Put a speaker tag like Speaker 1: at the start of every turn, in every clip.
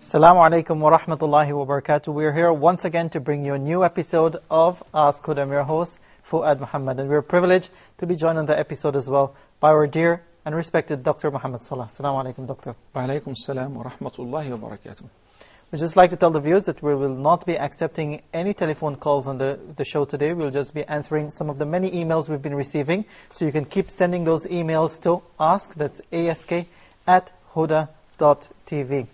Speaker 1: Assalamu alaikum wa rahmatullahi wa barakatuh. We're here once again to bring you a new episode of Ask Huda. I'm your host, Fuad Muhammad, and we're privileged to be joined on the episode as well by our dear and respected Dr. Muhammad Salah. Assalamu alaikum, Doctor.
Speaker 2: Wa alaikum assalam wa rahmatullahi wa barakatuh.
Speaker 1: We'd just like to tell the viewers that we will not be accepting any telephone calls on the show today. We'll just be answering some of the many emails we've been receiving. So you can keep sending those emails to ask, that's ask, @huda.tv.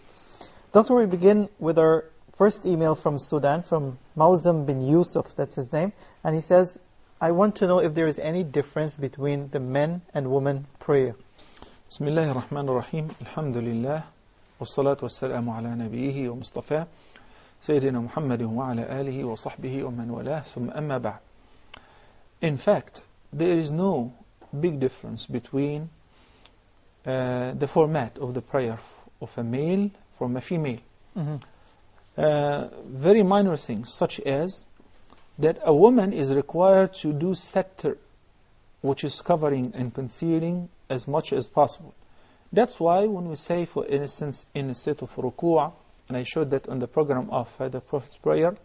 Speaker 1: Doctor, we begin with our first email from Sudan, from Mauzam bin Yusuf, that's his name. And he says, I want to know if there is any difference between the men and women prayer.
Speaker 2: Bismillahir Rahmanir Rahim. Alhamdulillah. Wassalatu wassalamu ala nabiyhi wa mustafa. Sayyidina Muhammadin wa ala alihi wa sahbihi wa man walah. Thumma amma ba'd. In fact, there is no big difference between the format of the prayer of a male from a female. Very minor things, such as that a woman is required to do satr, which is covering and concealing as much as possible. That's why when we say, for instance, in a state of ruku', and I showed that on the program of the Prophet's prayer,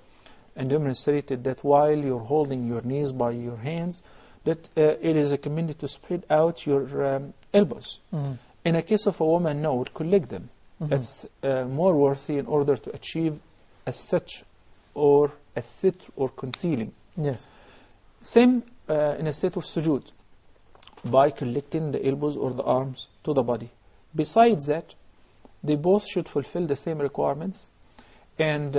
Speaker 2: and demonstrated that while you're holding your knees by your hands, that it is recommended to spread out your elbows. In a case of a woman, no, it could leg them. That's more worthy in order to achieve a sitr or concealing.
Speaker 1: Yes.
Speaker 2: Same in a state of sujood, by collecting the elbows or the arms to the body. Besides that, they both should fulfill the same requirements, and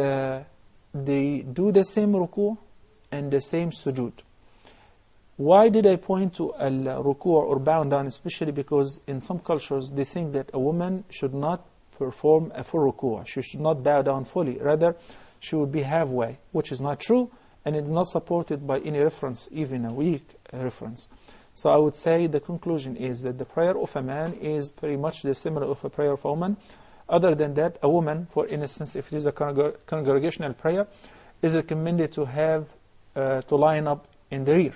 Speaker 2: they do the same ruku' and the same sujood. Why did I point to al-ruku' or bowing down? Especially because in some cultures they think that a woman should not perform a full ruku'. She should not bow down fully. Rather, she would be halfway, which is not true, and it is not supported by any reference, even a weak reference. So I would say the conclusion is that the prayer of a man is pretty much the similar of a prayer of a woman. Other than that, a woman, for instance, if it is a congregational prayer, is recommended to have to line up in the rear,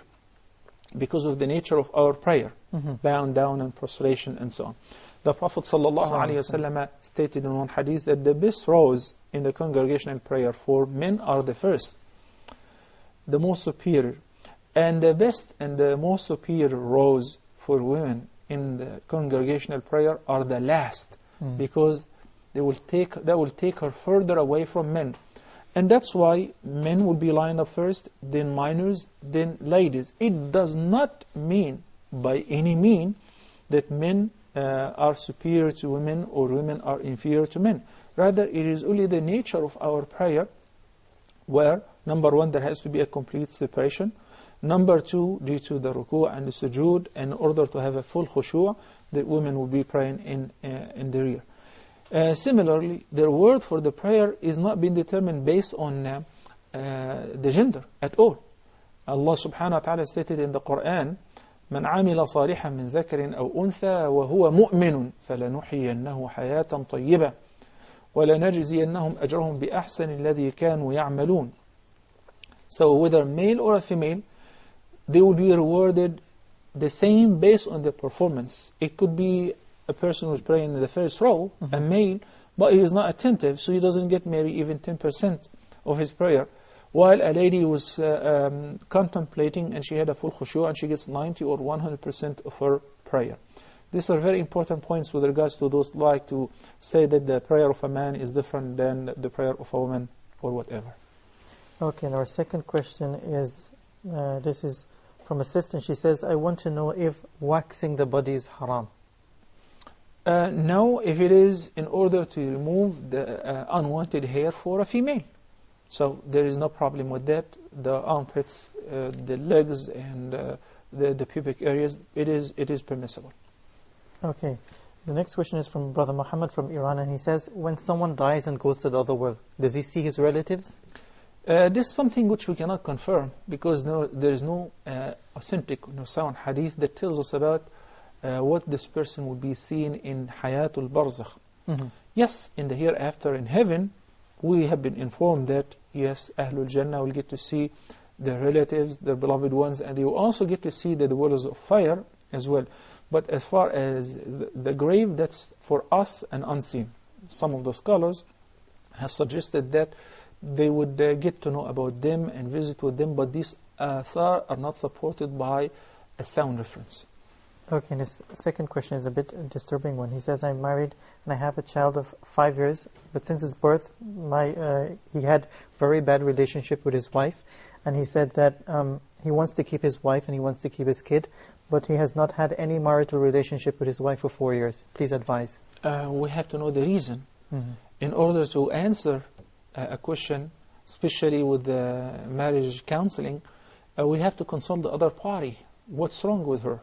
Speaker 2: because of the nature of our prayer, bowing down and prostration and so on. The Prophet ﷺ stated in one hadith that the best rows in the congregational prayer for men are the first, the most superior, and the best and the most superior rows for women in the congregational prayer are the last, because that will take her further away from men. And that's why men will be lined up first, then minors, then ladies. It does not mean by any mean that men are superior to women or women are inferior to men. Rather, it is only the nature of our prayer where, number one, there has to be a complete separation. Number two, due to the ruku' and the sujood, in order to have a full khushu', the women will be praying in the rear. Similarly, the word for the prayer is not being determined based on the gender at all. Allah subhanahu wa ta'ala stated in the Quran, من عمل صالحا من ذكر أو أنثى وهو مؤمن فلنحيينه حياة طيبة ولنجزينهم أجرهم بأحسن الذي كانوا يعملون. So whether male or a female, they will be rewarded the same based on their performance. It could be a person who's praying in the first row, a male, but he is not attentive, so he doesn't get maybe even 10% of his prayer. While a lady was contemplating and she had a full khushu' and she gets 90 or 100% of her prayer. These are very important points with regards to those who like to say that the prayer of a man is different than the prayer of a woman or whatever.
Speaker 1: Okay, and our second question is, this is from a sister. She says, I want to know if waxing the body is haram.
Speaker 2: No, if it is in order to remove the unwanted hair for a female. So there is no problem with that. The armpits, the legs, and the pubic areas, it is permissible.
Speaker 1: Okay. The next question is from Brother Muhammad from Iran, and he says, when someone dies and goes to the other world, does he see his relatives?
Speaker 2: This is something which we cannot confirm, because there is no authentic, sound hadith that tells us about what this person will be seeing in Hayatul Barzakh. Yes, in the hereafter, in heaven, we have been informed that, yes, Ahlul Jannah will get to see their relatives, their beloved ones, and they will also get to see the dwellers of fire as well. But as far as the grave, that's for us and unseen. Some of the scholars have suggested that they would get to know about them and visit with them, but these athar are not supported by a sound reference.
Speaker 1: Okay, and his second question is a bit disturbing one. He says, I'm married and I have a child of 5 years, but since his birth, he had very bad relationship with his wife, and he said that he wants to keep his wife and he wants to keep his kid, but he has not had any marital relationship with his wife for 4 years. Please advise.
Speaker 2: We have to know the reason. In order to answer a question, especially with the marriage counseling, we have to consult the other party. What's wrong with her?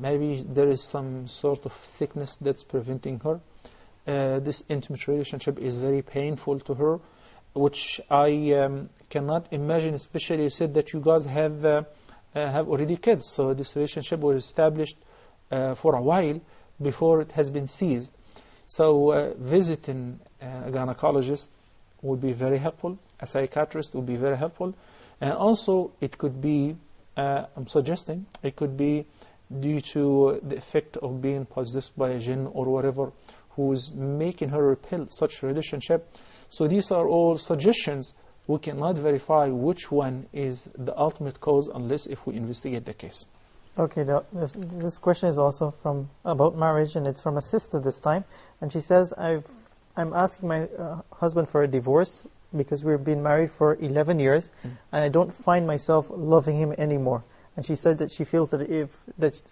Speaker 2: Maybe there is some sort of sickness that's preventing her. This intimate relationship is very painful to her, which I cannot imagine. Especially you said that you guys have already kids, so this relationship was established for a while before it has been seized. So visiting a gynecologist would be very helpful. A psychiatrist would be very helpful. And also it could be, I'm suggesting, it could be due to the effect of being possessed by a jinn or whatever, who is making her repel such relationship. So these are all suggestions. We cannot verify which one is the ultimate cause unless if we investigate the case.
Speaker 1: Okay, this question is also about marriage, and it's from a sister this time. And she says, I'm asking my husband for a divorce because we've been married for 11 years, and I don't find myself loving him anymore. And she said that she feels that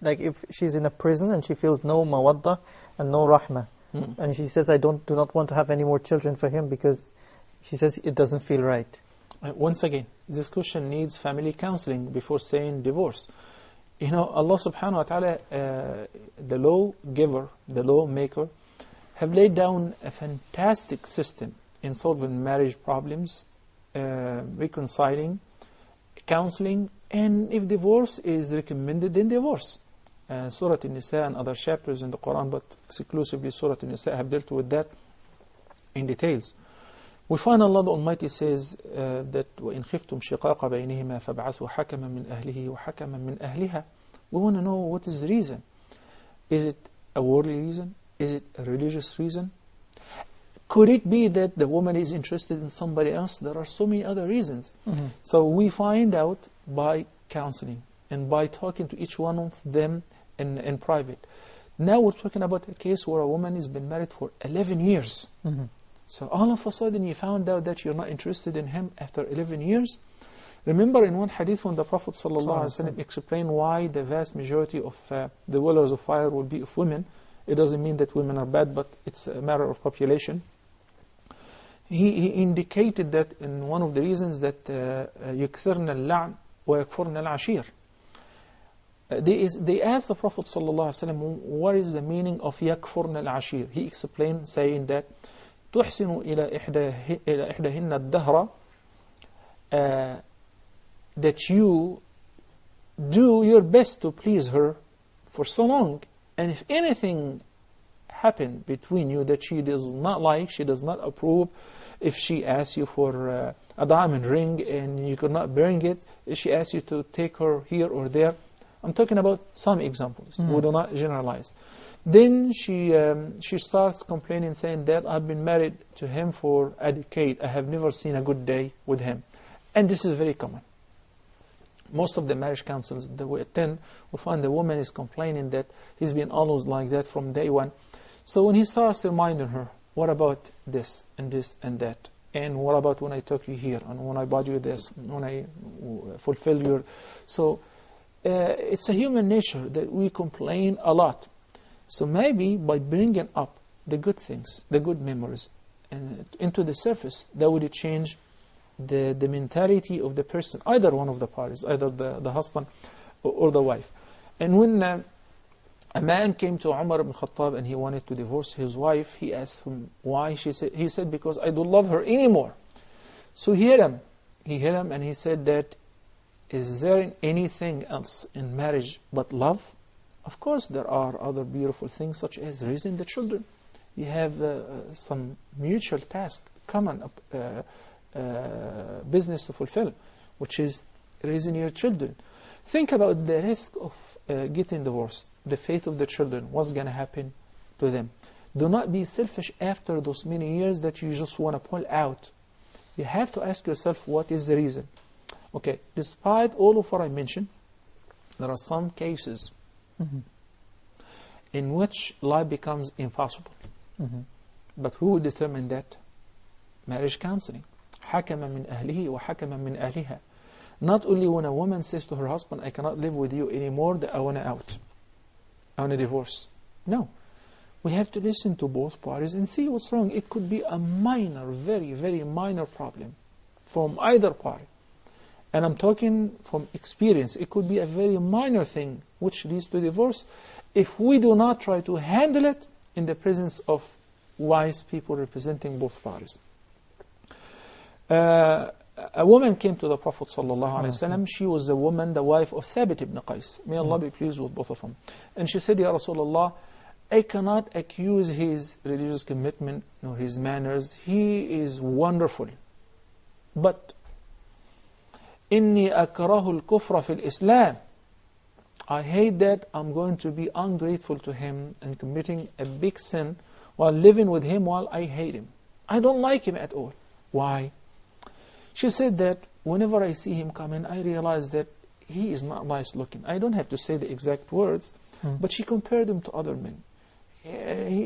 Speaker 1: if she's in a prison and she feels no mawadda and no rahmah. And she says, I do not want to have any more children for him because she says it doesn't feel right.
Speaker 2: Once again, this question needs family counseling before saying divorce. You know, Allah subhanahu wa ta'ala, the law giver, the law maker, have laid down a fantastic system in solving marriage problems, reconciling, counseling, and if divorce is recommended, then divorce. Surah An-Nisa and other chapters in the Quran, but exclusively Surah An-Nisa, have dealt with that in details. We find Allah the Almighty says that وَإِنْ خِفْتُمْ شِقَاقَ بَيْنِهِمَا فَابْعَثُوا حَكَمًا مِنْ أَهْلِهِ وَحَكَمًا مِنْ أَهْلِهَا. We want to know what is the reason. Is it a worldly reason? Is it a religious reason? Could it be that the woman is interested in somebody else? There are so many other reasons. So we find out by counseling and by talking to each one of them in private. Now we're talking about a case where a woman has been married for 11 years. So all of a sudden you found out that you're not interested in him after 11 years. Remember in one hadith when the Prophet ﷺ explained why the vast majority of the dwellers of fire will be of women. It doesn't mean that women are bad, but it's a matter of population. He indicated that in one of the reasons that يكثرن اللعن ويكفرن العشير. They asked the Prophet ﷺ, what is the meaning of يكفرن العشير? He explained saying that تحسن إلى إحداهن الدهر, that you do your best to please her for so long, and if anything happened between you that she does not like, she does not approve, if she asks you for a diamond ring and you could not bring it, if she asks you to take her here or there, I'm talking about some examples, we do not generalize. Then she starts complaining, saying that I've been married to him for a decade, I have never seen a good day with him. And this is very common. Most of the marriage councils that we attend, we find the woman is complaining that he's been always like that from day one. So when he starts reminding her, what about this and this and that? And what about when I took you here? And when I bought you this? When I fulfill your... So it's a human nature that we complain a lot. So maybe by bringing up the good things, the good memories, and into the surface, that would change the mentality of the person, either one of the parties, either the husband or the wife. And when a man came to Umar ibn Khattab and he wanted to divorce his wife, he asked him why. He said, because I don't love her anymore. So he hit him and he said that, is there anything else in marriage but love? Of course there are other beautiful things such as raising the children. You have some mutual task, common business to fulfill, which is raising your children. Think about the risk of getting divorced, the fate of the children, what's going to happen to them. Do not be selfish after those many years that you just want to pull out. You have to ask yourself, what is the reason? Okay, despite all of what I mentioned, there are some cases in which life becomes impossible. But who will determine that? Marriage counseling. حَكَمًا مِنْ أَهْلِهِ وَحَكَمًا مِنْ أَهْلِهَا. Not only when a woman says to her husband, I cannot live with you anymore, that I want to out. I want a divorce. No. We have to listen to both parties and see what's wrong. It could be a minor, very, very minor problem from either party. And I'm talking from experience. It could be a very minor thing which leads to divorce if we do not try to handle it in the presence of wise people representing both parties. A woman came to the Prophet ﷺ. She was the woman, the wife of Thabit ibn Qais. May Allah be pleased with both of them. And she said, Ya Rasulullah, I cannot accuse his religious commitment nor his manners. He is wonderful. But إني أكره الكفر في الإسلام. I hate that I'm going to be ungrateful to him and committing a big sin while living with him while I hate him. I don't like him at all. Why? She said that whenever I see him coming, I realize that he is not nice looking. I don't have to say the exact words, but she compared him to other men.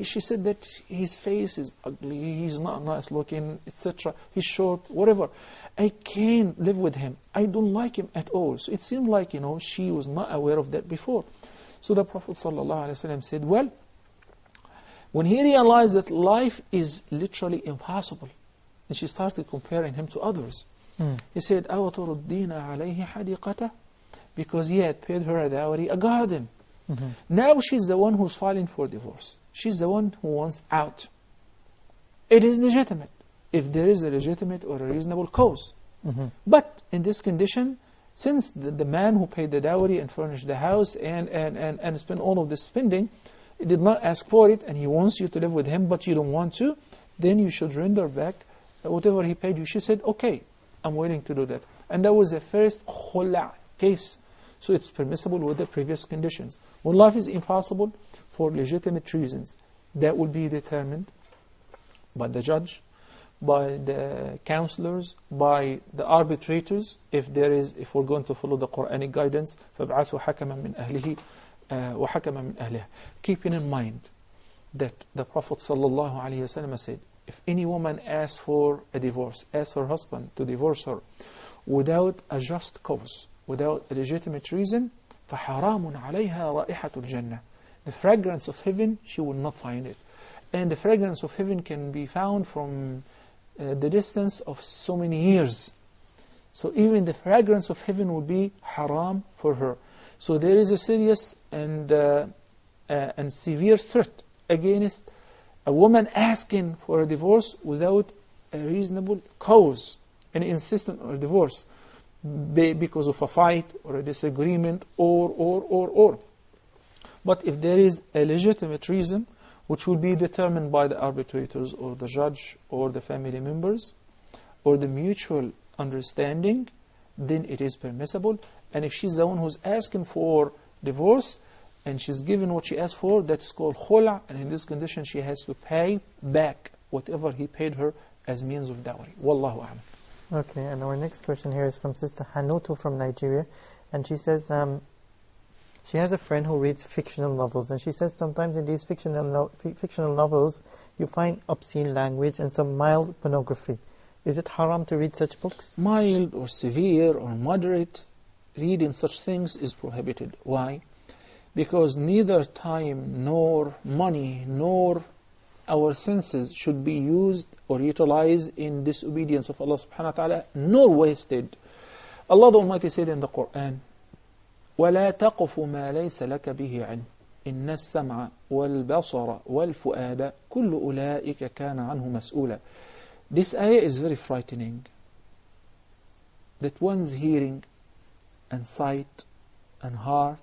Speaker 2: She said that his face is ugly, he's not nice looking, etc. He's short, whatever. I can't live with him. I don't like him at all. So it seemed like, she was not aware of that before. So the Prophet ﷺ said, well, when he realized that life is literally impossible, and she started comparing him to others, he said, أَوَتُرُدِّينَ عَلَيْهِ حَدِيقَةً, because he had paid her a dowry, a garden. Now she's the one who's filing for divorce. She's the one who wants out. It is legitimate, if there is a legitimate or a reasonable cause. But in this condition, since the man who paid the dowry and furnished the house and spent all of this spending, he did not ask for it, and he wants you to live with him, but you don't want to, then you should render back whatever he paid you. She said, okay, I'm willing to do that. And that was the first khula case. So it's permissible with the previous conditions. When life is impossible for legitimate reasons, that will be determined by the judge, by the counselors, by the arbitrators. If we're going to follow the Quranic guidance, فَابْعَثُوا حَكَمًا مِنْ أَهْلِهِ وَحَكَمًا مِنْ أَهْلِهِ. Keeping in mind that the Prophet ﷺ said, if any woman asks for a divorce, asks her husband to divorce her without a just cause, without a legitimate reason, فَحَرَامٌ عَلَيْهَا رَائِحَةُ الْجَنَّةِ. The fragrance of heaven, she will not find it. And the fragrance of heaven can be found from the distance of so many years. So even the fragrance of heaven will be haram for her. So there is a serious and severe threat against a woman asking for a divorce without a reasonable cause and insisting on a divorce because of a fight or a disagreement or. But if there is a legitimate reason, which will be determined by the arbitrators or the judge or the family members or the mutual understanding, then it is permissible. And if she's the one who's asking for divorce and she's given what she asked for, that's called khula, and in this condition she has to pay back whatever he paid her as means of dowry. Wallahu a'lam.
Speaker 1: Okay, and our next question here is from Sister Hanuto from Nigeria, and she says she has a friend who reads fictional novels, and she says sometimes in these fictional novels you find obscene language and some mild pornography. Is it haram to read such books?
Speaker 2: Mild or severe or moderate reading such things is prohibited. Why? Because neither time nor money nor our senses should be used or utilized in disobedience of Allah subhanahu wa ta'ala, nor wasted. Allah the Almighty said in the Quran, وَلَا تَقْفُ مَا لَيْسَ لَكَ بِهِ عِلْمٍ إِنَّ السَّمْعَ وَالْبَصَرَ وَالْفُؤَادَ كُلُّ أُولَٰئِكَ كَانَ عَنْهُ مَسْئُولًا. This ayah is very frightening. That one's hearing and sight and heart,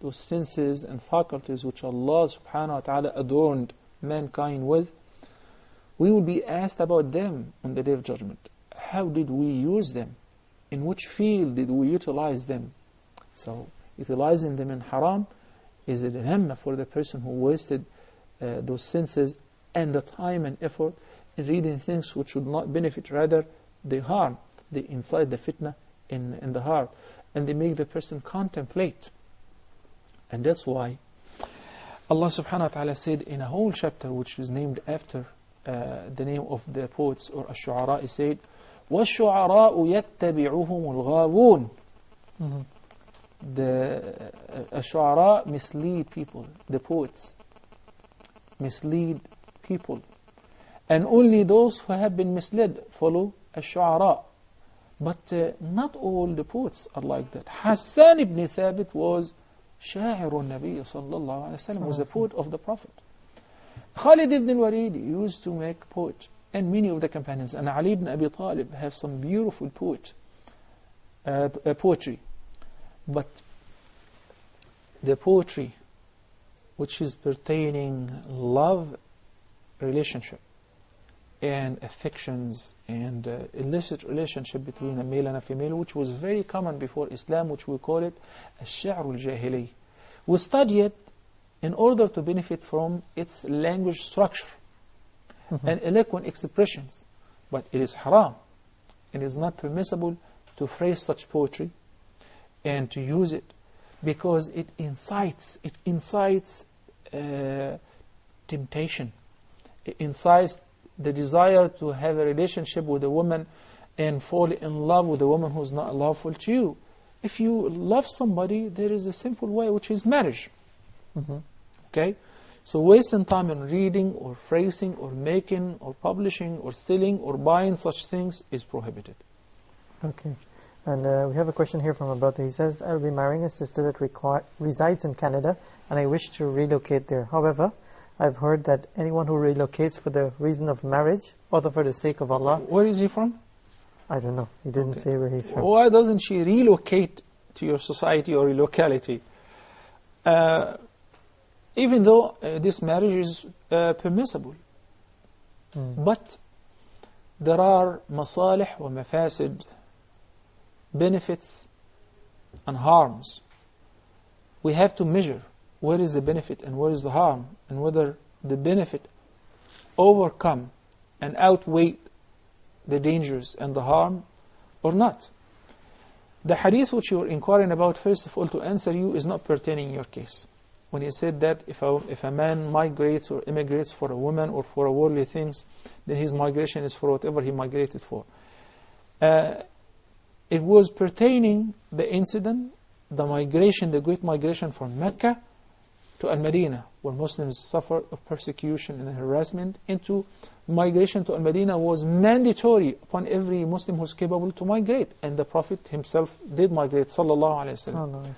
Speaker 2: those senses and faculties which Allah subhanahu wa ta'ala adorned mankind with, we will be asked about them on the Day of Judgment. How did we use them? In which field did we utilize them? So, utilizing them in haram is a dilemma for the person who wasted those senses and the time and effort in reading things which would not benefit, rather they harm, they incite the fitna in the heart, and they make the person contemplate. And that's why Allah subhanahu wa ta'ala said in a whole chapter which is named after the name of the poets or ash-shu'ara, He said, وَالشُّعَرَاءُ يَتَّبِعُهُمُ الْغَاوُونَ. The ash-shu'ara mislead people, the poets mislead people, and only those who have been misled follow ash-shu'ara. But not all the poets are like that. Hassan ibn Thabit was شاعر النبي صلى الله عليه وسلم, was a poet of the Prophet. Khalid ibn al-Walid used to make poetry, and many of the companions, and Ali ibn Abi Talib have some beautiful poetry. But the poetry which is pertaining love relationship and affections and illicit relationship between a male and a female, which was very common before Islam, which we call it الشعر الجاهلي. We study it in order to benefit from its language structure and eloquent expressions. But it is haram. It is not permissible to phrase such poetry and to use it, because it incites temptation. It incites the desire to have a relationship with a woman and fall in love with a woman who is not lawful to you. If you love somebody, there is a simple way, which is marriage. Okay? So wasting time on reading or phrasing or making or publishing or selling or buying such things is prohibited.
Speaker 1: Okay. And we have a question here from a brother. He says, I'll be marrying a sister that resides in Canada, and I wish to relocate there. However, I've heard that anyone who relocates for the reason of marriage, or for the sake of Allah...
Speaker 2: Where is he from?
Speaker 1: I don't know. He didn't say where he's from.
Speaker 2: Why doesn't she relocate to your society or your locality? Even though this marriage is permissible. But there are masalih wa mafasid, benefits and harms. We have to measure where is the benefit and where is the harm, and whether the benefit overcome and outweigh the dangers and the harm or not. The hadith which you are inquiring about, first of all, to answer you, is not pertaining in your case. When he said that if a man migrates or immigrates for a woman or for worldly things, then his migration is for whatever he migrated for. It was pertaining the incident, the migration, the great migration from Mecca to Al-Madinah, where Muslims suffered of persecution and harassment, into migration to Al-Madinah was mandatory upon every Muslim who is capable to migrate. And the Prophet himself did migrate, sallallahu alayhi wa sallam.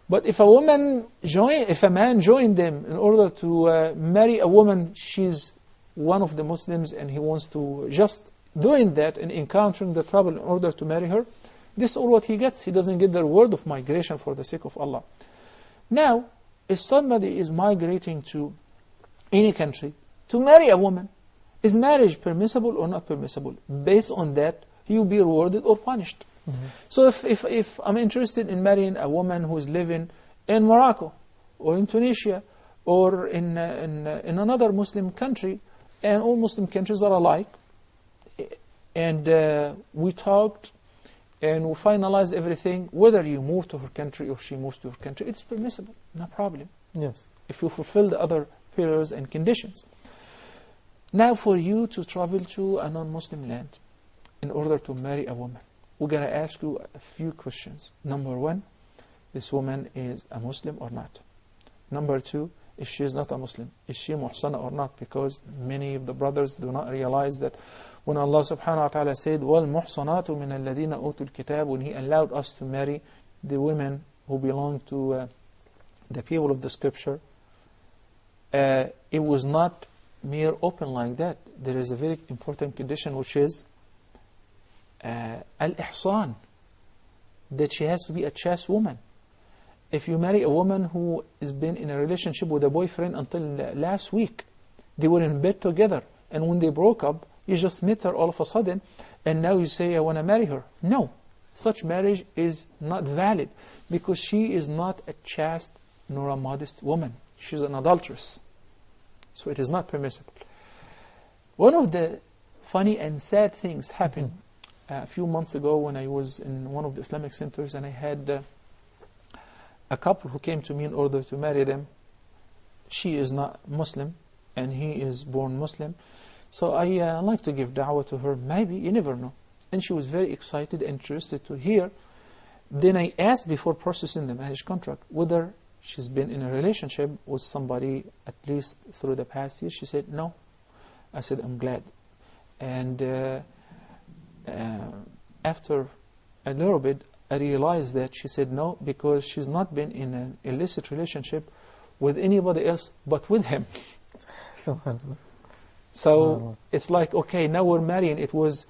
Speaker 2: But if a man joined them in order to marry a woman, she's one of the Muslims, and he wants to just doing that and encountering the trouble in order to marry her, this is all what he gets. He doesn't get the reward of migration for the sake of Allah. Now, if somebody is migrating to any country to marry a woman, is marriage permissible or not permissible? Based on that, he will be rewarded or punished. So if I'm interested in marrying a woman who is living in Morocco or in Tunisia or in another Muslim country, and all Muslim countries are alike, and we talked and we finalized everything, whether you move to her country or she moves to her country, it's permissible, no problem.
Speaker 1: Yes.
Speaker 2: If you fulfill the other pillars and conditions. Now for you to travel to a non-Muslim land in order to marry a woman, we're going to ask you a few questions. Number one, this woman is a Muslim or not? Number two, if she is not a Muslim, is she muhsana or not? Because many of the brothers do not realize that when Allah subhanahu wa ta'ala said, وَالْمُحْصَنَاتُ مِنَ الَّذِينَ أُوتُوا الْكِتَابِ, when He allowed us to marry the women who belong to the people of the scripture, it was not mere open like that. There is a very important condition, which is al-ihsan, that she has to be a chaste woman. If you marry a woman who has been in a relationship with a boyfriend until last week, they were in bed together, and when they broke up, you just met her all of a sudden, and now you say, I want to marry her. No, such marriage is not valid, because she is not a chaste nor a modest woman. She's an adulteress. So it is not permissible. One of the funny and sad things happened a few months ago when I was in one of the Islamic centers, and I had a couple who came to me in order to marry them. She is not Muslim, and he is born Muslim. So I like to give da'wah to her. Maybe, you never know. And she was very excited and interested to hear. Then I asked, before processing the marriage contract, whether she's been in a relationship with somebody at least through the past year. She said, no. I said, I'm glad. And after a little bit, I realized that she said no, because she's not been in an illicit relationship with anybody else but with him. So it's like, okay, now we're marrying. It was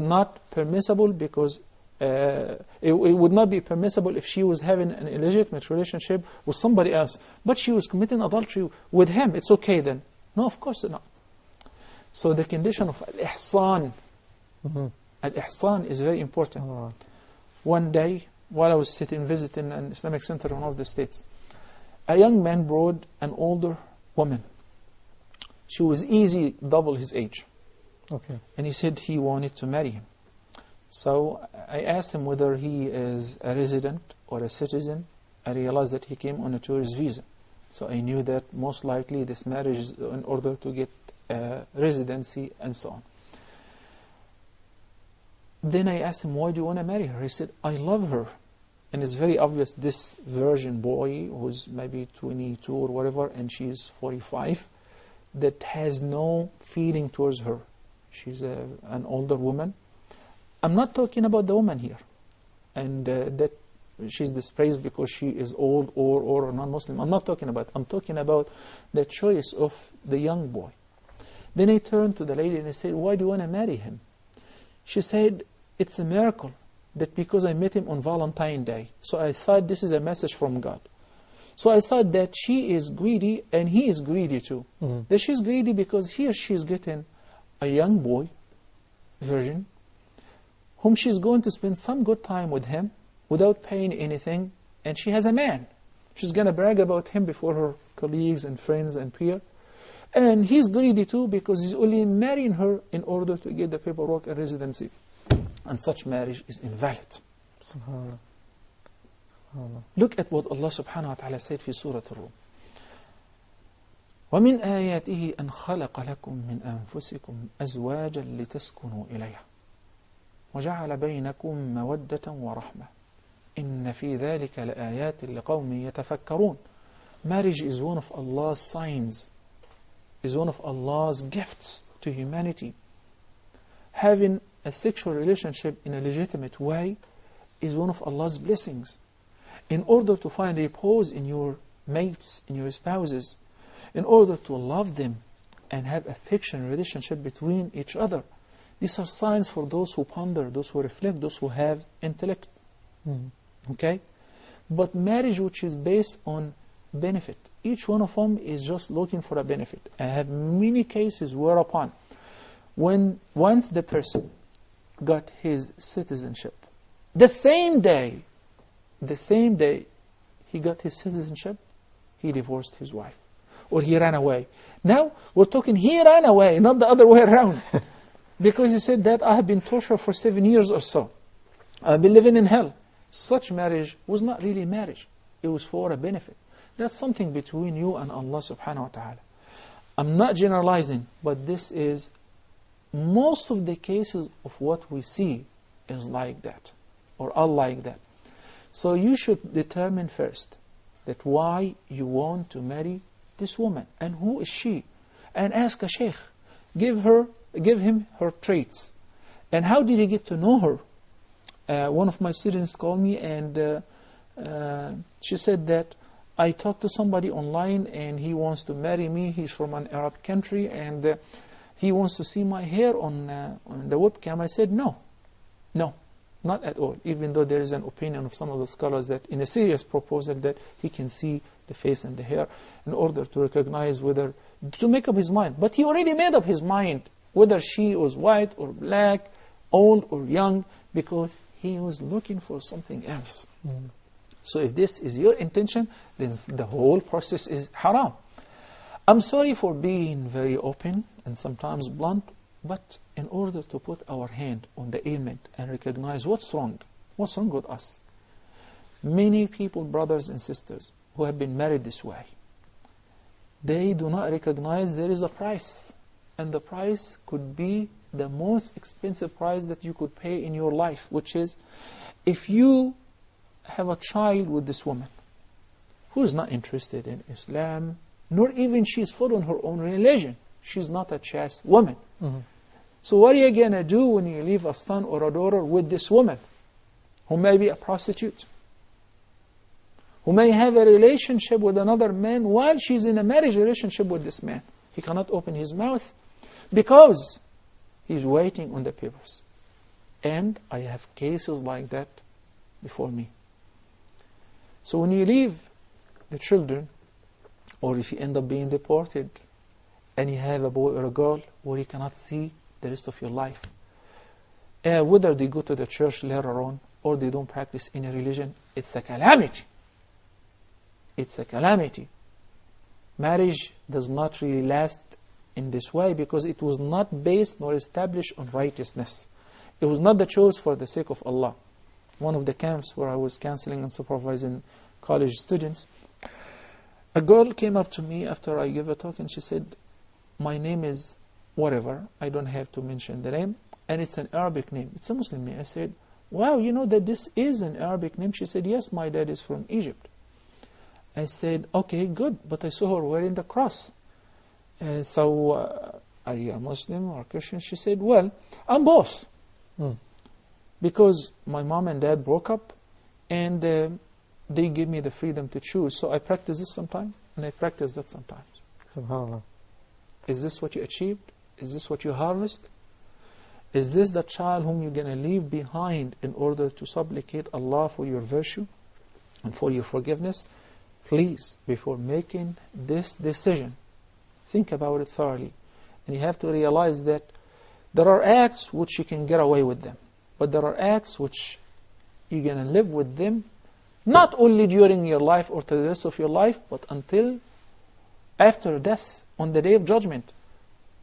Speaker 2: not permissible because it would not be permissible if she was having an illegitimate relationship with somebody else, but she was committing adultery with him. It's okay then? No, of course not. So the condition of al-ihsan, al-ihsan is very important. One day, while I was visiting an Islamic center in one of the states, a young man brought an older woman. She was easy double his age.
Speaker 1: Okay.
Speaker 2: And he said he wanted to marry him. So I asked him whether he is a resident or a citizen. I realized that he came on a tourist visa. So I knew that most likely this marriage is in order to get residency and so on. Then I asked him, why do you want to marry her? He said, I love her. And it's very obvious, this virgin boy who's maybe 22 or whatever, and she's 45, that has no feeling towards her. She's an older woman. I'm not talking about the woman here, and that she's dispraised because she is old or non-Muslim. I'm not talking about. I'm talking about the choice of the young boy. Then I turned to the lady and I said, why do you want to marry him? She said, it's a miracle that because I met him on Valentine's Day. So I thought this is a message from God. So I thought that she is greedy and he is greedy too. That she's greedy because here she's getting a young boy, virgin, whom she's going to spend some good time with him without paying anything, and she has a man. She's going to brag about him before her colleagues and friends and peers. And he's greedy too because he's only marrying her in order to get the paperwork and residency. And such marriage is invalid.
Speaker 1: SubhanAllah. SubhanAllah.
Speaker 2: Look at what Allah subhanahu wa ta'ala said في سورة الروم. ومن آياته أن خلق لكم من أنفسكم أزواجا لتسكنوا إليها وجعل بينكم مودة ورحمة إن في ذلك لآيات لقوم يتفكرون. Marriage is one of Allah's signs, is one of Allah's gifts to humanity. Having a sexual relationship in a legitimate way is one of Allah's blessings. In order to find repose in your mates, in your spouses, in order to love them and have affection relationship between each other, these are signs for those who ponder, those who reflect, those who have intellect. Okay? But marriage which is based on benefit, each one of them is just looking for a benefit. I have many cases whereupon once the person got his citizenship, the same day he got his citizenship, he divorced his wife. Or he ran away. Now, we're talking he ran away, not the other way around. Because he said that I have been tortured for 7 years or so. I've been living in hell. Such marriage was not really marriage. It was for a benefit. That's something between you and Allah subhanahu wa ta'ala. I'm not generalizing, but this is most of the cases of what we see is like that, or are like that. So you should determine first that why you want to marry this woman, and who is she, and ask a sheikh, give him her traits, and how did he get to know her. One of my students called me and she said that I talked to somebody online and he wants to marry me. He's from an Arab country and he wants to see my hair on the webcam. I said no, not at all, even though there is an opinion of some of the scholars that in a serious proposal that he can see the face and the hair in order to recognize whether, to make up his mind. But he already made up his mind whether she was white or black, old or young, because he was looking for something else. So if this is your intention, then the whole process is haram. I'm sorry for being very open and sometimes blunt, but in order to put our hand on the ailment and recognize what's wrong with us. Many people, brothers and sisters, who have been married this way, they do not recognize there is a price. And the price could be the most expensive price that you could pay in your life, which is if you have a child with this woman who is not interested in Islam, nor even she's following her own religion. She's not a chaste woman. So what are you going to do when you leave a son or a daughter with this woman who may be a prostitute, who may have a relationship with another man while she's in a marriage relationship with this man? He cannot open his mouth because he's waiting on the papers. And I have cases like that before me. So when you leave the children, or if you end up being deported, and you have a boy or a girl where you cannot see the rest of your life, whether they go to the church later on or they don't practice any religion, it's a calamity. It's a calamity. Marriage does not really last in this way because it was not based nor established on righteousness. It was not the choice for the sake of Allah. One of the camps where I was counseling and supervising college students, a girl came up to me after I gave a talk and she said, my name is whatever, I don't have to mention the name, and it's an Arabic name. It's a Muslim name. I said, wow, you know that this is an Arabic name? She said, yes, my dad is from Egypt. I said, okay, good, but I saw her wearing the cross. So, are you a Muslim or Christian? She said, well, I'm both. Because my mom and dad broke up, and they gave me the freedom to choose. So I practice this sometimes, and I practice that sometimes.
Speaker 1: SubhanAllah.
Speaker 2: Is this what you achieved? Is this what you harvest? Is this the child whom you're going to leave behind in order to supplicate Allah for your virtue and for your forgiveness? Please, before making this decision, think about it thoroughly. And you have to realize that there are acts which you can get away with them, but there are acts which you're going to live with them, not only during your life or to the rest of your life, but until after death, on the day of judgment.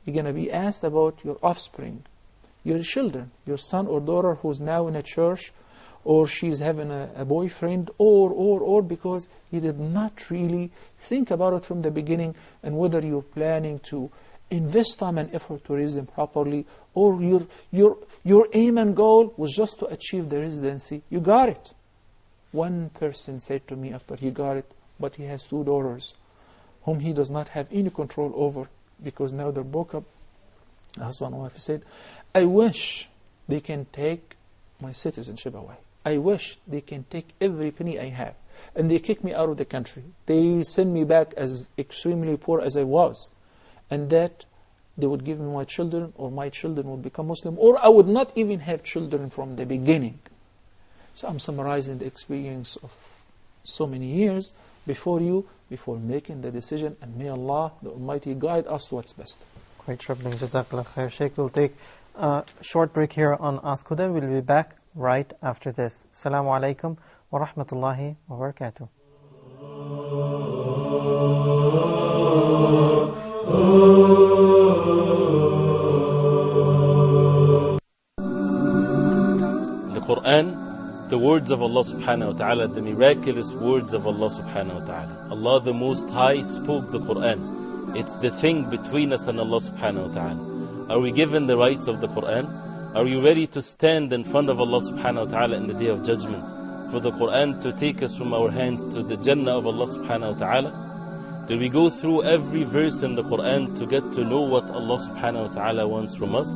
Speaker 2: You're going to be asked about your offspring, your children, your son or daughter who's now in a church, or she's having a boyfriend, or because you did not really think about it from the beginning, and whether you're planning to invest time and effort to raise them properly, or your aim and goal was just to achieve the residency. You got it. One person said to me after he got it, but he has 2 daughters whom he does not have any control over because now they're broke up. The husband and wife said, I wish they can take my citizenship away. I wish they can take every penny I have. And they kick me out of the country. They send me back as extremely poor as I was. And that they would give me my children, or my children would become Muslim, or I would not even have children from the beginning. So I'm summarizing the experience of so many years before making the decision, and may Allah, the Almighty, guide us to what's best.
Speaker 1: Quite troubling. Jazakallah khair. Sheikh, we'll take a short break here on Ask Huda. We'll be back right after this. Assalamu alaikum wa rahmatullahi wa barakatuh.
Speaker 3: The Quran, the words of Allah subhanahu wa ta'ala, the miraculous words of Allah subhanahu wa ta'ala. Allah the Most High spoke the Quran. It's the thing between us and Allah subhanahu wa ta'ala. Are we given the rights of the Quran? Are you ready to stand in front of Allah subhanahu wa ta'ala in the day of judgment for the Quran to take us from our hands to the Jannah of Allah subhanahu wa ta'ala? Do we go through every verse in the Quran to get to know what Allah subhanahu wa ta'ala wants from us?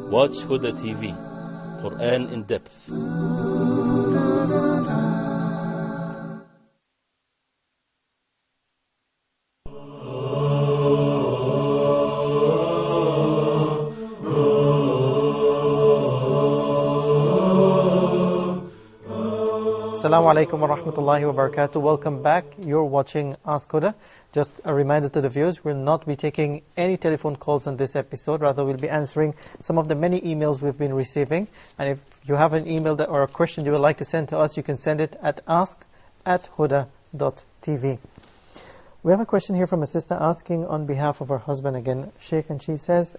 Speaker 3: Watch Huda TV, Quran in depth.
Speaker 1: Assalamu alaikum wa rahmatullahi wa barakatuh. Welcome back. You're watching Ask Huda. Just a reminder to the viewers, we'll not be taking any telephone calls on this episode. Rather, we'll be answering some of the many emails we've been receiving. And if you have an email or a question you would like to send to us, you can send it at ask@huda.tv. We have a question here from a sister asking on behalf of her husband again, Sheikh, and she says,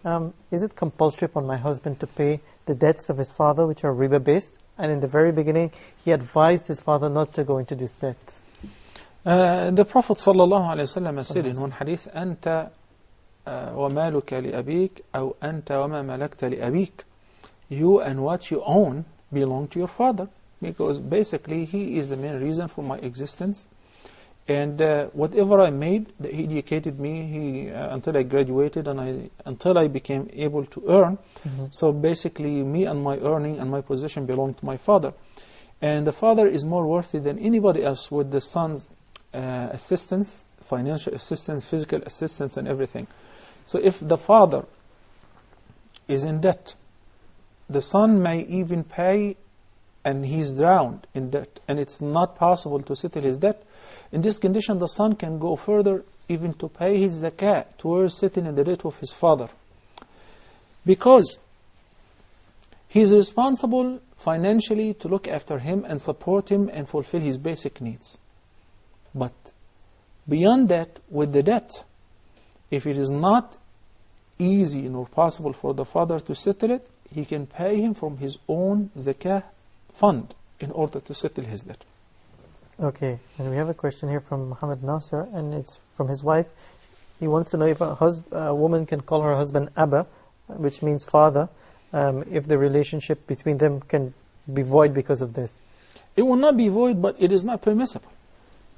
Speaker 1: is it compulsory upon my husband to pay the debts of his father, which are riba-based? And in the very beginning, he advised his father not to go into this debt.
Speaker 2: The Prophet ﷺ said in one hadith, أنت ومالك لأبيك أو أنت وما ملكت لأبيك. You and what you own belong to your father, because basically he is the main reason for my existence. And whatever I made, he educated me until I graduated and until I became able to earn. So basically me and my earning and my position belong to my father. And the father is more worthy than anybody else with the son's assistance, financial assistance, physical assistance and everything. So if the father is in debt, the son may even pay and he's drowned in debt and it's not possible to settle his debt. In this condition, the son can go further even to pay his zakah towards settling the debt of his father. Because he is responsible financially to look after him and support him and fulfill his basic needs. But beyond that, with the debt, if it is not easy nor possible for the father to settle it, he can pay him from his own zakah fund in order to settle his debt.
Speaker 1: Okay, and we have a question here from Muhammad Nasser, and it's from his wife. He wants to know if a woman can call her husband Abba, which means father, if the relationship between them can be void because of this.
Speaker 2: It will not be void, but it is not permissible.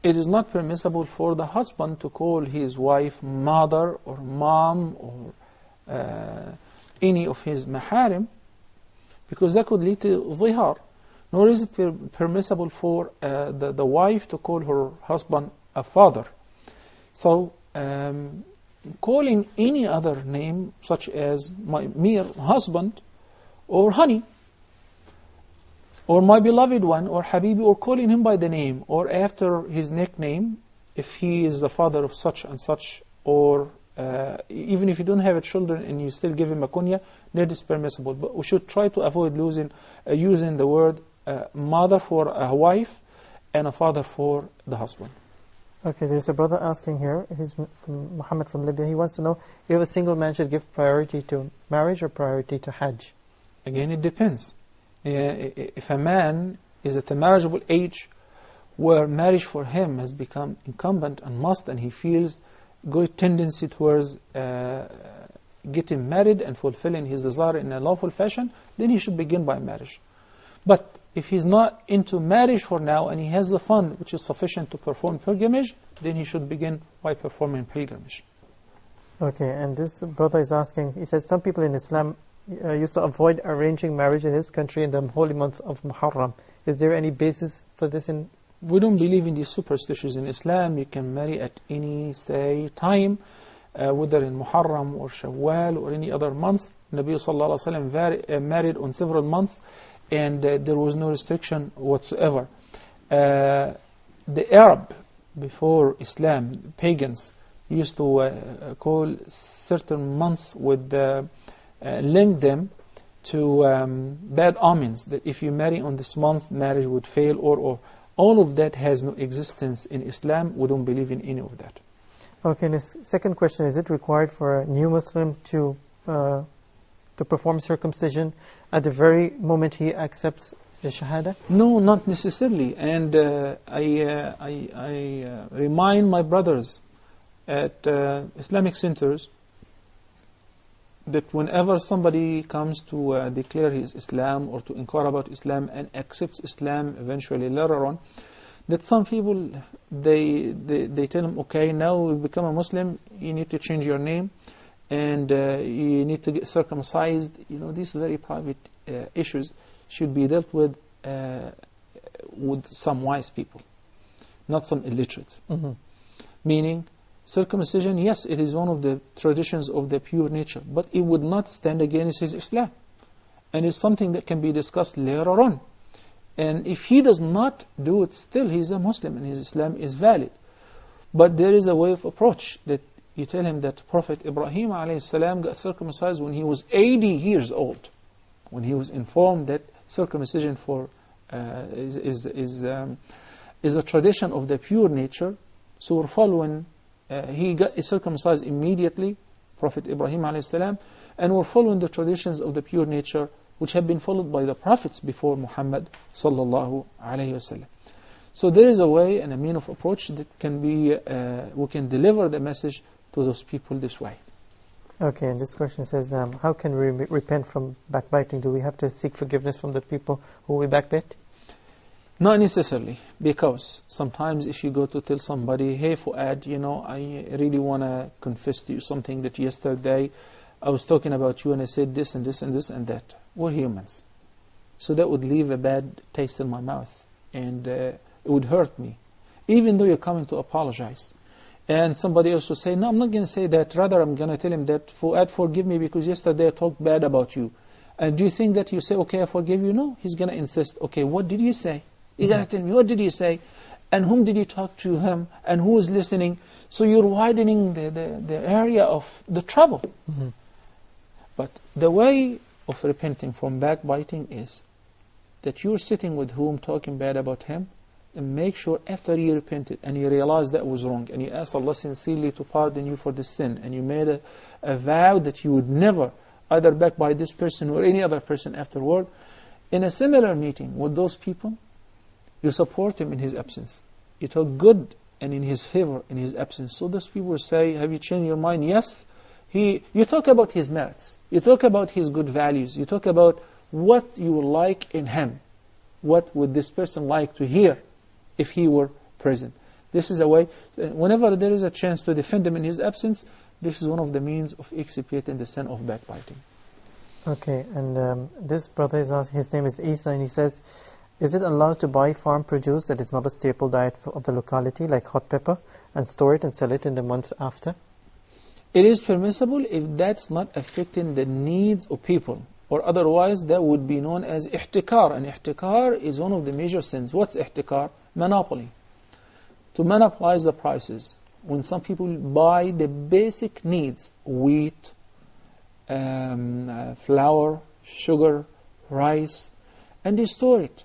Speaker 2: It is not permissible for the husband to call his wife mother or mom or any of his maharim, because that could lead to zihar. Nor is it permissible for the wife to call her husband a father. So calling any other name, such as my mere husband, or honey, or my beloved one, or Habibi, or calling him by the name, or after his nickname, if he is the father of such and such, or even if you don't have children and you still give him a kunya, that is permissible. But we should try to avoid using the word mother for a wife and a father for the husband.
Speaker 1: Okay, there's a brother asking here, he's from Muhammad from Libya. He wants to know if a single man should give priority to marriage or priority to Hajj.
Speaker 2: Again, it depends. If a man is at a marriageable age where marriage for him has become incumbent and must, and he feels good tendency towards getting married and fulfilling his desire in a lawful fashion, then he should begin by marriage. But if he's not into marriage for now and he has the fund which is sufficient to perform pilgrimage, then he should begin by performing pilgrimage.
Speaker 1: Okay, and this brother is asking, he said some people in Islam used to avoid arranging marriage in his country in the holy month of Muharram. Is there any basis for this?
Speaker 2: We don't believe in these superstitions in Islam. You can marry at any, time, whether in Muharram or Shawwal or any other month. Nabi sallallahu alaihi wasallam married on several months, and there was no restriction whatsoever. The Arab, before Islam, pagans, used to call certain months with link them to bad omens, that if you marry on this month, marriage would fail, or all of that has no existence in Islam. We don't believe in any of that.
Speaker 1: Okay, and the second question, is it required for a new Muslim to perform circumcision at the very moment he accepts the Shahada?
Speaker 2: No, not necessarily. And I remind my brothers at Islamic centers that whenever somebody comes to declare his Islam or to inquire about Islam and accepts Islam eventually later on, that some people, they tell him, okay, now you become a Muslim, you need to change your name, and you need to get circumcised. These very private issues should be dealt with some wise people, not some illiterate. Meaning, circumcision, yes, it is one of the traditions of the pure nature, but it would not stand against his Islam. And it's something that can be discussed later on. And if he does not do it, still he's a Muslim and his Islam is valid. But there is a way of approach that you tell him that Prophet Ibrahim ﷺ got circumcised when he was 80 years old, when he was informed that circumcision is a tradition of the pure nature. So we're following he got circumcised immediately, Prophet Ibrahim ﷺ, and were following the traditions of the pure nature which have been followed by the prophets before Muhammad sallallahu alayhi wasallam. So there is a way and a mean of approach that can be, we can deliver the message to those people this way.
Speaker 1: Okay, and this question says, how can we repent from backbiting? Do we have to seek forgiveness from the people who we backbite?
Speaker 2: Not necessarily, because sometimes if you go to tell somebody, hey Fuad, you know, I really want to confess to you something that yesterday I was talking about you and I said this and this and this and that. We're humans. So that would leave a bad taste in my mouth, and it would hurt me, even though you're coming to apologize. And somebody else will say, no, I'm not going to say that. Rather, I'm going to tell him that, Fuad, forgive me because yesterday I talked bad about you. And do you think that you say, okay, I forgive you? No, he's going to insist, okay, what did you say? You got to tell me, what did you say? And whom did you talk to him? And who is listening? So you're widening the area of the trouble. But the way of repenting from backbiting is that you're sitting with whom talking bad about him, and make sure after you repented and you realized that was wrong, and you asked Allah sincerely to pardon you for the sin, and you made a vow that you would never either backbite this person or any other person afterward, in a similar meeting with those people, you support him in his absence. You talk good and in his favor in his absence. So those people say, have you changed your mind? Yes. You talk about his merits. You talk about his good values. You talk about what you would like in him. What would this person like to hear if he were present? This is a way, whenever there is a chance to defend him in his absence, this is one of the means of expiating the sin of backbiting.
Speaker 1: Okay, and this brother is asking, his name is Isa, and he says, is it allowed to buy farm produce that is not a staple diet of the locality, like hot pepper, and store it and sell it in the months after?
Speaker 2: It is permissible if that's not affecting the needs of people, or otherwise that would be known as ihtikar. And ihtikar is one of the major sins. What's ihtikar? Monopoly. To monopolize the prices. When some people buy the basic needs, wheat, flour, sugar, rice, and they store it.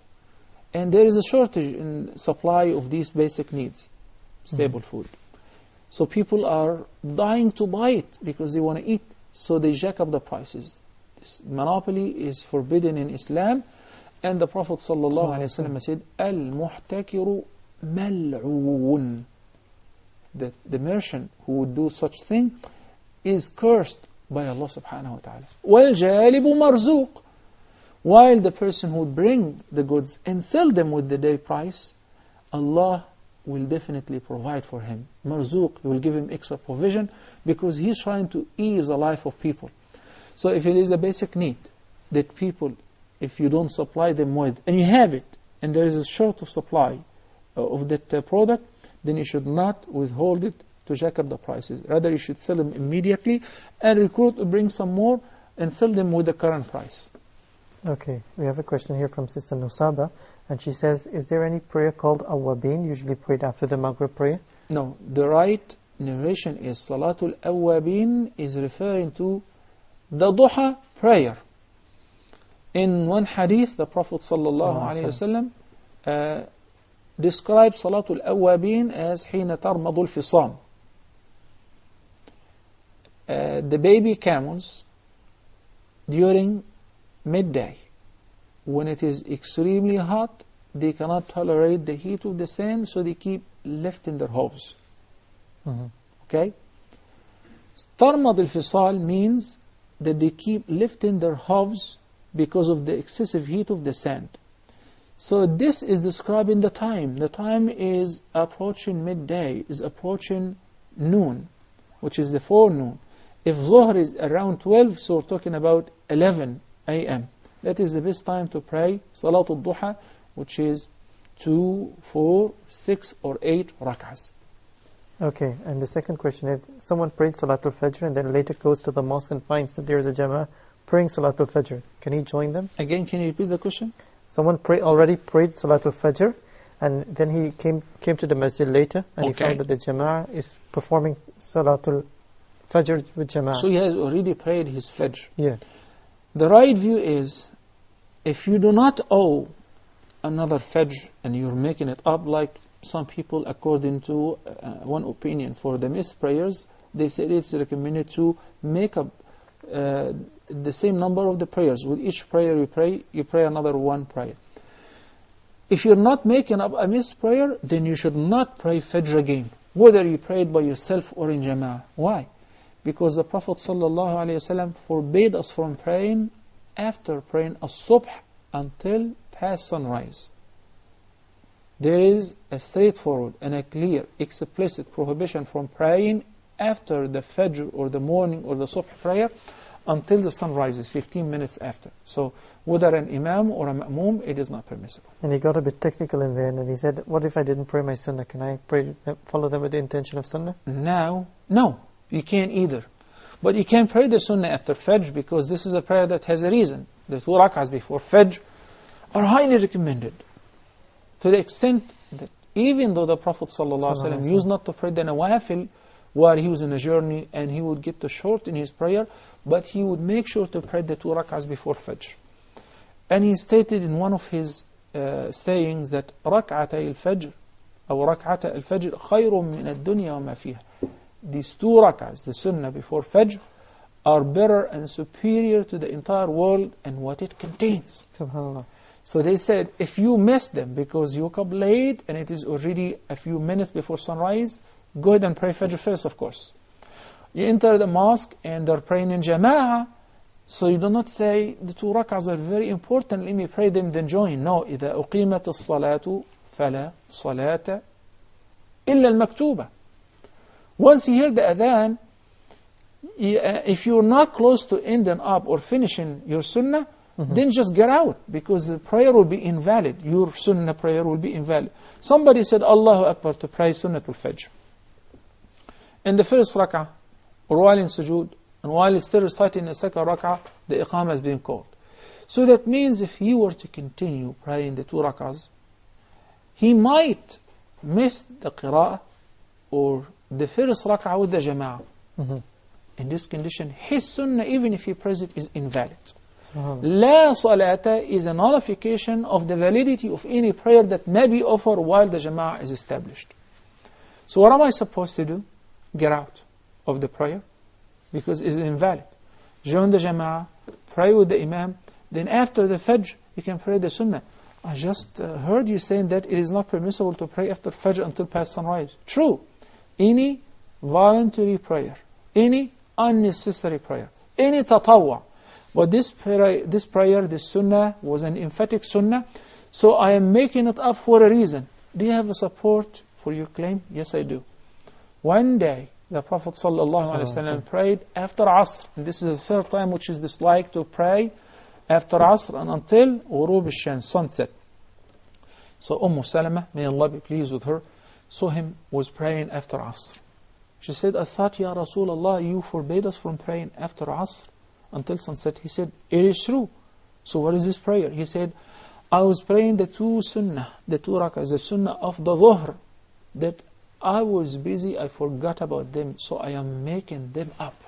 Speaker 2: And there is a shortage in supply of these basic needs, stable food. So people are dying to buy it because they want to eat. So they jack up the prices. This monopoly is forbidden in Islam. And the Prophet ﷺ said, Al-muhtakiru mal'oon. That the merchant who would do such thing is cursed by Allah subhanahu wa ta'ala. Wal-jalibu marzuq. While the person who would bring the goods and sell them with the day price, Allah will definitely provide for him. Marzuq, He will give him extra provision because He's trying to ease the life of people. So if it is a basic need that people, if you don't supply them with, and you have it, and there is a short of supply of that product, then you should not withhold it to jack up the prices. Rather, you should sell them immediately and recruit to bring some more and sell them with the current price.
Speaker 1: Okay, we have a question here from Sister Nusaba, and she says, is there any prayer called Awwabin, usually prayed after the Maghrib prayer?
Speaker 2: No, the right narration is Salatul Awwabin is referring to the Duha prayer. In one hadith, the Prophet ﷺ described Salatul Awwabin as حين ترمض الفصام. The baby camels during midday, when it is extremely hot, they cannot tolerate the heat of the sun, so they keep lifting their hooves. Okay? Tarmad al-fisal means that they keep lifting their hooves because of the excessive heat of the sand. So this is describing the time. The time is approaching midday, is approaching noon, which is the forenoon. If Dhuhr is around 12, so we're talking about 11 a.m. That is the best time to pray Salatul Duha, which is 2, 4, 6 or 8 rak'ahs.
Speaker 1: Okay, and the second question is, someone prayed Salatul Fajr and then later goes to the mosque and finds that there is a Jama'ah praying Salatul Fajr. Can he join them?
Speaker 2: Again, can you repeat the question?
Speaker 1: Someone already prayed Salatul Fajr, and then he came to the masjid later, and he found that the Jama'ah is performing Salatul Fajr with Jama'ah.
Speaker 2: So he has already prayed his Fajr.
Speaker 1: Yeah.
Speaker 2: The right view is, if you do not owe another Fajr and you're making it up, like some people, according to one opinion for the missed prayers, they said it's recommended to make up the same number of the prayers. With each prayer you pray another one prayer. If you're not making up a missed prayer, then you should not pray Fajr again, whether you prayed by yourself or in Jama'ah. Why? Because the Prophet ﷺ forbade us from praying after praying as-subh until past sunrise. There is a straightforward and a clear, explicit prohibition from praying after the Fajr or the morning or the subh prayer until the sun rises, 15 minutes after. So whether an imam or a ma'mum, it is not permissible.
Speaker 1: And he got a bit technical in there, and he said, what if I didn't pray my sunnah? Can I follow them with the intention of sunnah?
Speaker 2: Now, no, you can't either. But you can pray the sunnah after Fajr, because this is a prayer that has a reason. The 2 rak'ahs before Fajr are highly recommended, to the extent that even though the Prophet ﷺ used not to pray the nawafil while he was in a journey, and he would get to shorten his prayer, but he would make sure to pray the 2 rak'ahs before Fajr. And he stated in one of his sayings that ركعتي الفجر أو ركعة الفجر خير من الدنيا وما فيها. These 2 rak'ahs, the sunnah before Fajr, are better and superior to the entire world and what it contains.
Speaker 1: SubhanAllah.
Speaker 2: So they said, if you miss them because you woke up late and it is already a few minutes before sunrise, go ahead and pray Fajr first, of course. You enter the mosque and they're praying in Jama'ah, so you do not say, the 2 rak'ahs are very important, let me pray them, then join. No, إِذَا أُقِيمَتِ الصَّلَاةُ فَلَا صَلَاةَ إِلَّا الْمَكْتُوبَةِ. Once you hear the adhan, if you're not close to ending up or finishing your sunnah, then just get out, because the prayer will be invalid. Your sunnah prayer will be invalid. Somebody said Allahu Akbar to pray Sunnatul Fajr. In the first rak'ah, or while in sujood, and while still reciting the second rak'ah, the iqamah has been called. So that means if he were to continue praying the 2 rak'ahs, he might miss the qira'ah or the first rak'ah with the jama'ah. In this condition, his sunnah, even if he prays it, is invalid. La salata is a nullification of the validity of any prayer that may be offered while the jama'ah is established. So what am I supposed to do? Get out of the prayer, because it is invalid. Join the jama'ah, pray with the imam, then after the Fajr, you can pray the sunnah. I just heard you saying that it is not permissible to pray after Fajr until past sunrise. True. Any voluntary prayer, any unnecessary prayer, any tatawwa. But this prayer, this sunnah, was an emphatic sunnah, so I am making it up for a reason. Do you have a support for your claim? Yes, I do. One day, the Prophet ﷺ prayed after Asr. And this is the 3rd time which is disliked to pray after Asr and until Ghurub al-Shams, sunset. So Salama, may Allah be pleased with her, saw him was praying after Asr. She said, I thought, Ya Rasulullah, you forbade us from praying after Asr until sunset. He said, it is true. So what is this prayer? He said, I was praying the 2 sunnah, the 2 rak'ahs, the sunnah of the dhuhr, that I was busy, I forgot about them, so I am making them up.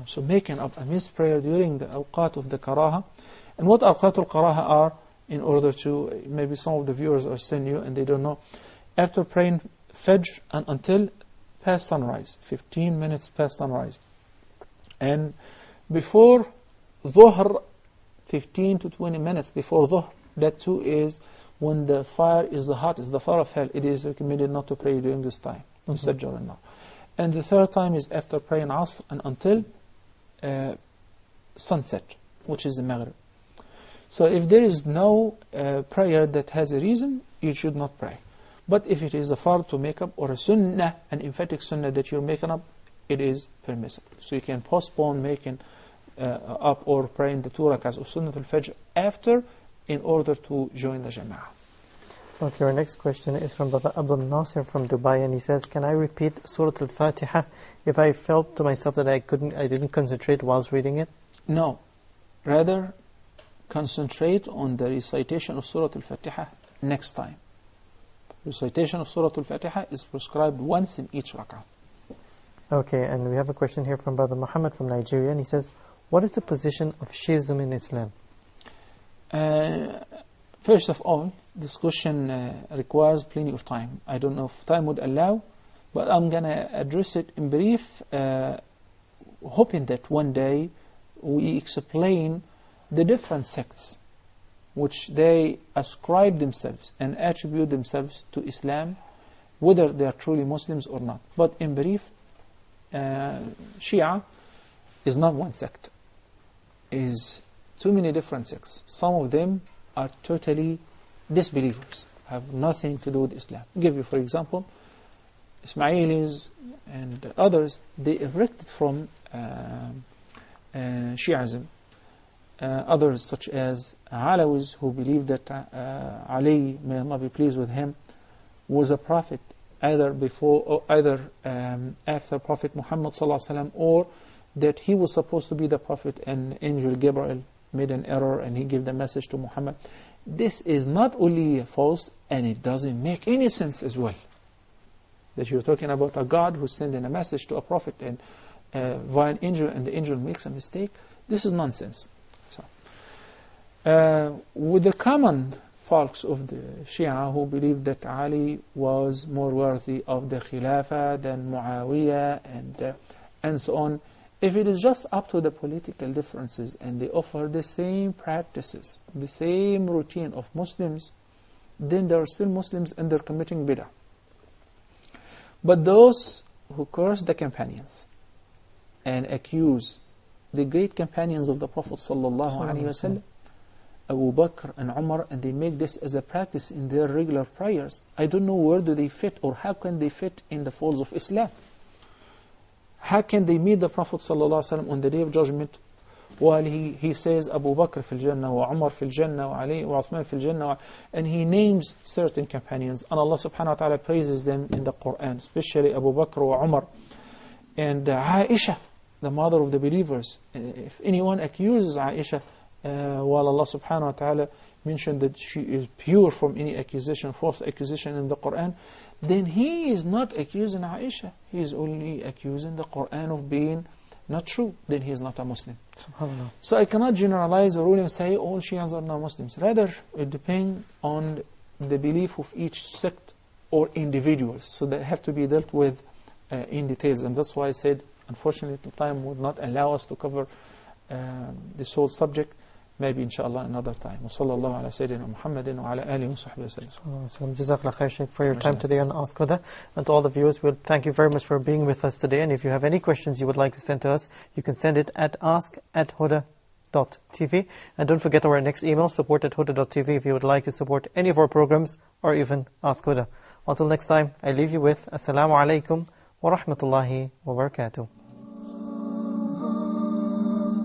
Speaker 2: So making up a missed prayer during the awqat of the karaha. And what awqat al-karaha are, in order to, maybe some of the viewers are still new and they don't know, after praying Fajr and until past sunrise, 15 minutes past sunrise. And before Dhuhr, 15 to 20 minutes before Dhuhr, that too is when the fire is the hot, is the fire of hell. It is recommended not to pray during this time. And the 3rd time is after praying Asr and until sunset, which is the Maghrib. So if there is no prayer that has a reason, you should not pray. But if it is a fard to make up, or a sunnah, an emphatic sunnah that you're making up, it is permissible. So you can postpone making up or praying the 2 rak'ahs of Sunnah al-Fajr after, in order to join the Jama'ah.
Speaker 1: Okay, our next question is from Brother Abdul Nasir from Dubai, and he says, can I repeat Surah Al-Fatiha if I felt to myself that I didn't concentrate whilst reading it?
Speaker 2: No. Rather, concentrate on the recitation of Surah Al-Fatiha next time. Recitation of Surah Al-Fatiha is prescribed once in each rak'ah.
Speaker 1: Okay, and we have a question here from Brother Muhammad from Nigeria, and he says, what is the position of Shiism in Islam?
Speaker 2: First of all, this question requires plenty of time. I don't know if time would allow, but I'm going to address it in brief, hoping that one day we explain the different sects which they ascribe themselves and attribute themselves to Islam, whether they are truly Muslims or not. But in brief, Shia is not one sect. It is too many different sects. Some of them are totally disbelievers, have nothing to do with Islam. I'll give you, for example, Ismailis and others, they erected from Shi'ism. Others, such as Alawis, who believe that Ali, may Allah be pleased with him, was a prophet either before or after Prophet Muhammad ﷺ, or that he was supposed to be the prophet and angel Gabriel made an error and he gave the message to Muhammad. This is not only false, and it doesn't make any sense as well. That you're talking about a God who's sending a message to a prophet and via an angel, and the angel makes a mistake. This is nonsense. So, with the common folks of the Shia who believe that Ali was more worthy of the Khilafah than Muawiyah and so on, if it is just up to the political differences and they offer the same practices, the same routine of Muslims, then there are still Muslims and they're committing bid'ah. But those who curse the companions and accuse the great companions of the Prophet ﷺ, Abu Bakr and Umar, and they make this as a practice in their regular prayers, I don't know where do they fit, or how can they fit in the folds of Islam. How can they meet the Prophet ﷺ on the Day of Judgment while he says Abu Bakr fil Jannah, wa Umar fil Jannah, wa Ali, wa Uthman fil Jannah, and he names certain companions, and Allah subhanahu wa ta'ala praises them in the Quran, especially Abu Bakr wa Umar, and Aisha, the mother of the believers. If anyone accuses Aisha, while Allah subhanahu wa ta'ala mentioned that she is pure from any accusation, false accusation in the Quran, then he is not accusing Aisha. He is only accusing the Quran of being not true. Then he is not a Muslim. SubhanAllah. So I cannot generalize a rule and say all Shias are not Muslims. Rather, it depends on the belief of each sect or individuals. So they have to be dealt with in details. And that's why I said, unfortunately, time would not allow us to cover this whole subject. Maybe inshallah another time. Wa sallallahu ala Sayyidina Muhammadin wa ala alihi wa sahbihi wa sallam.
Speaker 1: Jazakallah khair, Shaykh, for your time today on Ask Huda. And to all the viewers, we'll thank you very much for being with us today. And if you have any questions you would like to send to us, you can send it at ask@huda.tv. And don't forget our next email, support@huda.tv, if you would like to support any of our programs or even Ask Huda. Until next time, I leave you with Assalamu alaikum wa rahmatullahi wa barakatuh.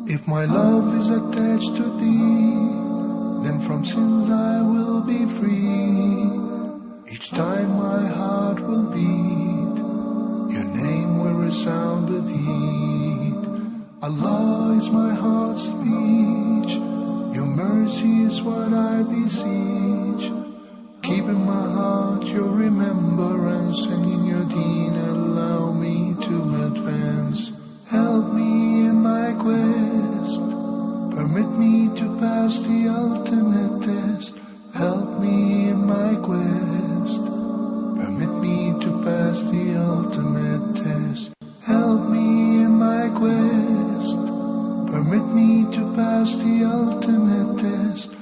Speaker 4: If my love is attached to thee, then from sins I will be free. Each time my heart will beat, your name will resound with heat. Allah is my heart's speech, your mercy is what I beseech. Keep in my heart your remembrance, and in your deen allow me to advance. Help me in my quest, permit me to pass the ultimate test. Help me in my quest, permit me to pass the ultimate test. Help me in my quest, permit me to pass the ultimate test.